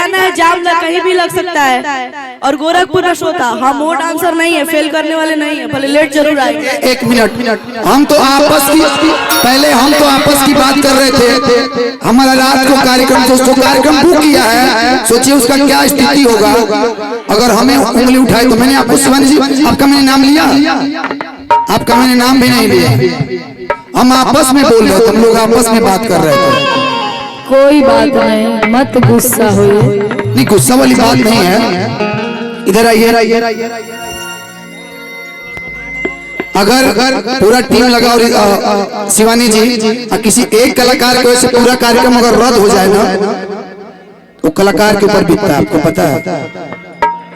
है, जाम कहीं भी लग सकता है। और गोरखपुर का शो था, हम वो डांसर नहीं है, फेल करने वाले नहीं है, भले लेट जरूर आएंगे। एक मिनट, हम तो आपस की बात कर रहे थे। हमारा रात को कार्यक्रम जो कार्यक्रम बुक किया है, सोचिए उसका क्या स्थिति होगा अगर हमें उंगली उठाए। तो मैंने आपको शिवानी जी, आपका मैंने नाम लिया, आपका मैंने नाम भी नहीं लिया। हम आपस में बोल रहे थे, हम लोग आपस में बात कर रहे थे। कोई बात नहीं, मत गुस्सा हो। नहीं, गुस्सा वाली बात नहीं है। इधर आइए। अगर पूरा टीम लगा और शिवानी जी किसी एक कलाकार की वजह से पूरा कार्यक्रम अगर रद्द हो जाए ना, तो कलाकार के ऊपर बीतता है, आपको पता है।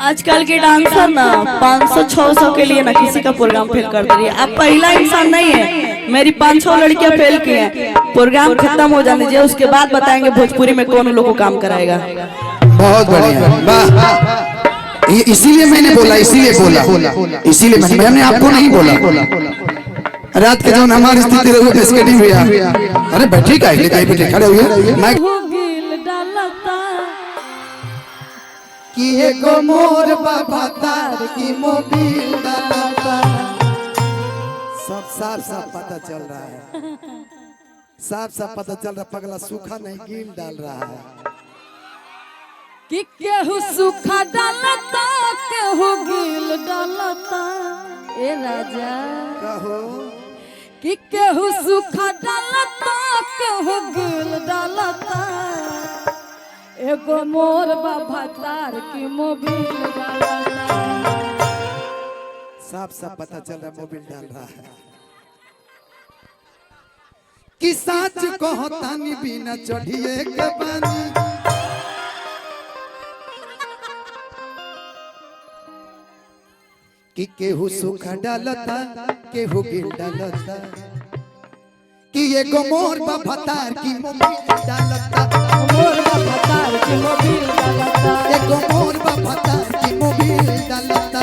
आजकल के डांसर ना 500-600 के लिए ना किसी का प्रोग्राम फेल कर दे रही है। आप पहला इंसान नहीं है, मेरी 500 लड़कियां फेल की हैं। प्रोग्राम खत्म हो जाने दीजिए, उसके बाद बताएंगे भोजपुरी में कौन लोगों को काम कराएगा। बहुत बढ़िया, वाह। इसीलिए मैंने बोला, इसीलिए मैंने आपको नहीं बोला। रात के जो हमारी स्थिति रही बिस्केटिंग हुई। अरे बैठी का बैठे खड़े हुए माइक कि एको मोर बाबा तार की मोबिल डालता। सब साफ पता चल रहा है, साफ पता चल रहा। पगला सूखा नहीं गिल डाल रहा है कि केहू सूखा डालता, केहू गिल डालता। ए राजा कहो कि केहू सूखा डालता, केहू गिल डालता। एगो मोर बाबा तार की मोबिल डालता। साफ पता चल रहा है मोबिल डाल रहा है। कि साच कहतानी बिना चढ़िए के बानी। कि केहू सूखा डालता, केहू गिल डालता। कि एगो मोर बाबा तार की मोबिल डालता। मोर बाबा तार की मोबिल डालता। एगो मोर बाबा तार की मोबिल डालता।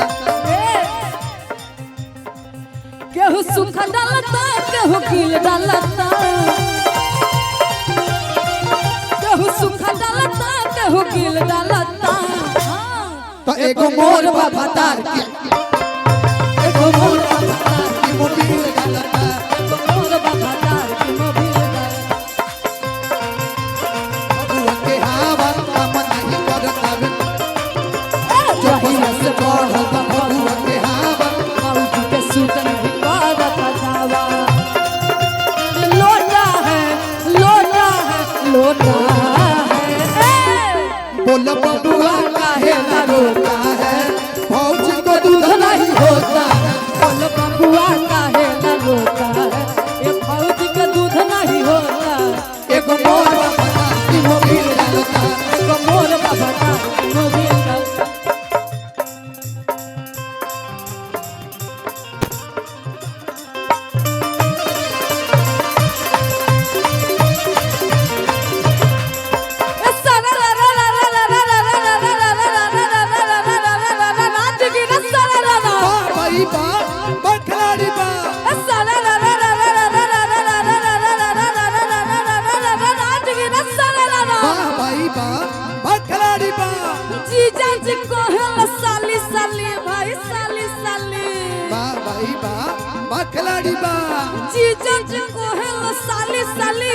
केहू सूखा डालता, केहू गिल डालता। केहू सूखा डालता, केहू गिल डालता। तो एगो मोर बाबा तार की, एगो मोर बाबा तार की मोबिल डालता। एगो मोर बाबा तार की मोबिल डालता। बबुआ के हवा काम नहीं करता वे, जहिया से बढ़ल बा बबुआ के हवा। मौज के सूट नहीं करता दावा। लोटा है, लोटा है, लोटा है। बोल बबुआ काहे ना रोता है, फौज को दूध नहीं होता। बोल बबुआ काहे ना रोता है, ये फौज का दूध नहीं होता। एगो मोर बाबा तार की मोबिल डालता। एगो मोर बाबा तार की मोबिल डालता। बाई बा बखलाड़ी बा, बाई बा बखलाड़ी बा। जीजा जी कोहल साली साली भाई साली साली। बाई बा बखलाड़ी बा। जीजा जी कोहल साली साली।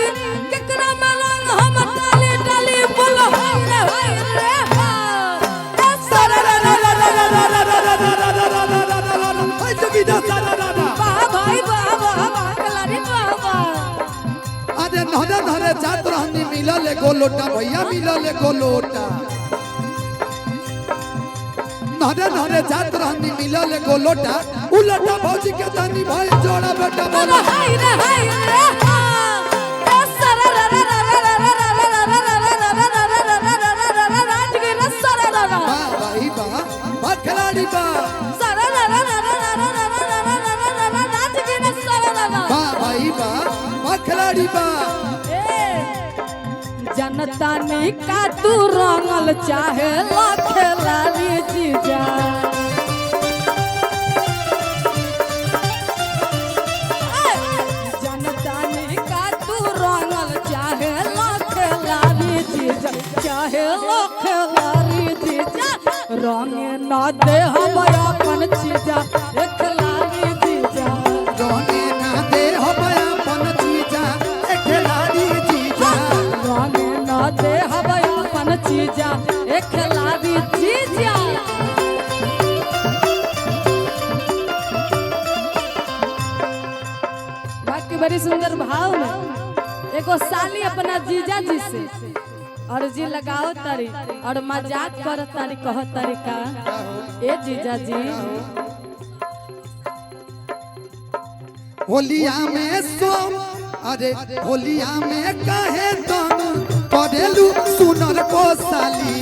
केकरा में रंग हम डाली डाली बोलो हाय रे हा। भाई वाह कलारी वाह। अरे नहरे जात रहनी मिलल एगो लोटा भैया, मिलल एगो लोटा। नहरे जात रहनी मिलल एगो लोटा। उ लोटा भौजी के दानी भाई जोड़ा बेटा बोलो हाय रे हा। बाई बा बखलाड़ी बा। बाई बा बखलाड़ी बा। जनता ने का तू रंगल चाहे खेला रे जीजा। जनता ने का तू रंगल चाहे खेला रे जीजा, चाहे खेला जीजा रंग न दे हम अपन चीजा ए खिलाड़ी जीजा रोने ना दे हो अपन जीजा ए खिलाड़ी जीजा रंग न दे हम अपन चीजा ए खिलाड़ी जीजा। बाकी बड़ी सुंदर भाव में एगो साली अपना जीजा जी से और जी लगाओ तारी और मजाक कर तारी कह तारी का ए जीजा जी होलिया में सो अरे होलिया में कहे तुम पढ़ेलू सुनर को साली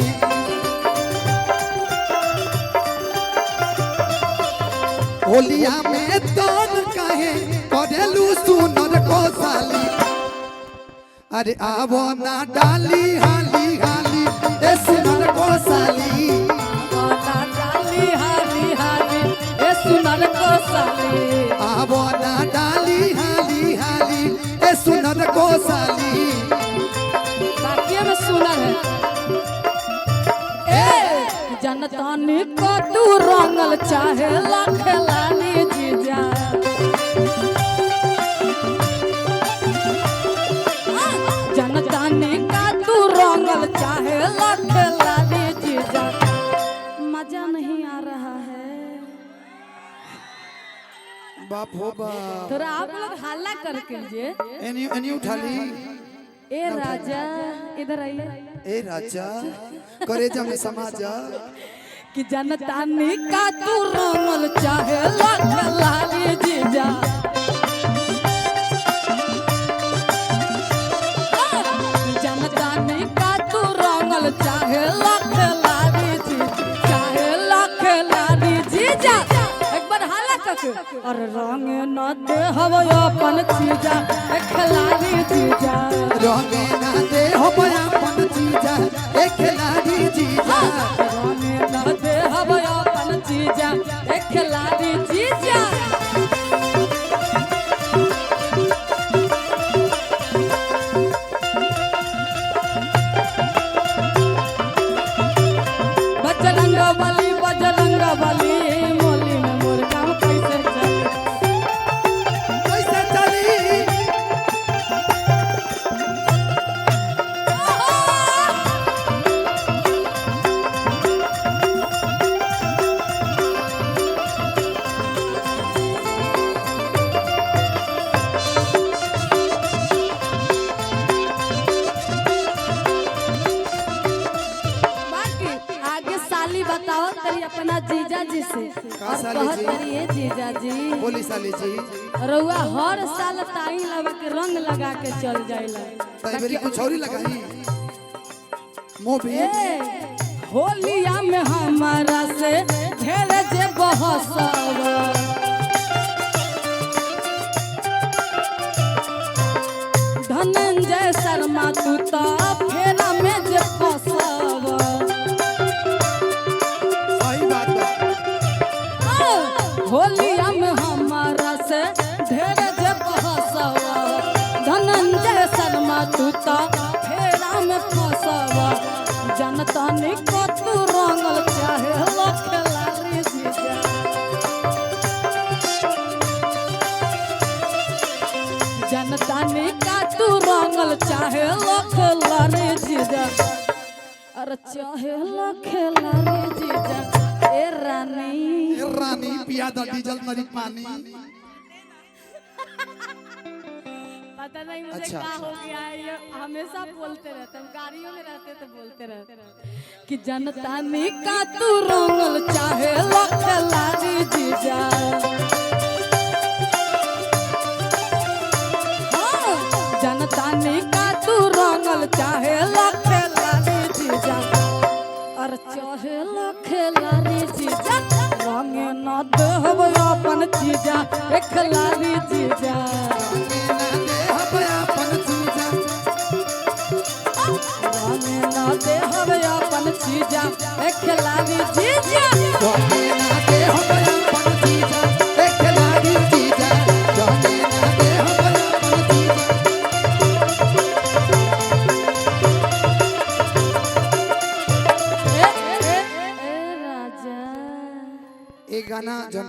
होलिया में तुम कहे पढ़ेलू सुनर को साली अरे आवो ना डाली हाली हाली ए सुनर को साली ना डाली हाली हाली ए सुनर को साली आवो ना डाली हाली हाली ए सुनर को साली बाकी में सुनर है ए जनतानी को तू रंगल चाहे लाख लाली जीजा जनतानी का तू रंगल चाहे लाख लाली जीजा मजा नहीं आ रहा है बाप हो बाप थोड़ा आप लोग हल्ला करके जे एनी उठा ली ए राजा इधर आइए ए राजा करेजा में समा जा कि जनतानी का तू रंगल चाहे लाख लाली जीजा जनतानी का तू रंगल चाहे लाख लाली जीजा चाहे लाख लाली जीजा एक बार हाला करके और रंग न दे हम अपन चीजा एक लाली जीजा रंगे ना दे हो अपन जीजा ए खिलाड़ी जीजा रंग न दे हम अपन चीजा एक लाली जीजा। बजरंगा बली मोली में मोर काम कैसे चले कैसे चली बाकी आगे साली बताओ तरी अपना जीजा जी से और साली कहत जी? तरी ए जीजा जी बोली साली जी रउआ हर साल ताई लगा के रंग लगा के चल जाइला ताई बेरी कुछ और ही लगाई मोबी ए होलिया में हमारा से ढेर जे बहसवा धनंजय शर्मा तू तो फेरा में जे फसवा सही बात बा होलिया में हमारा से ढेर जे बहसवा धनंजय शर्मा तू तो फेरा में फसवा जनतानी को तू रंगल चाहे लाख लाली जीजा जनतानी का तू रंगल चाहे लाख लाली जीजा अरे चाहे लाख लाली जीजा ए रानी रानी पिया द डीजल मरी पानी पता नहीं मुझे अच्छा, क्या हो गया है ये हमेशा बोलते रहते हम गाड़ियों में रहते तो बोलते रहते कि जनतानी का तू रंगल चाहे लाख लाली जीजा हाँ, जनतानी का तू रंगल चाहे लाख लाली जीजा और चाहे लाख लाली जीजा रंग न देहब अपन जीजा एक लाली जीजा ना दे हवे अपन चीजा एक खिलाड़ी जीजा एक गाना जन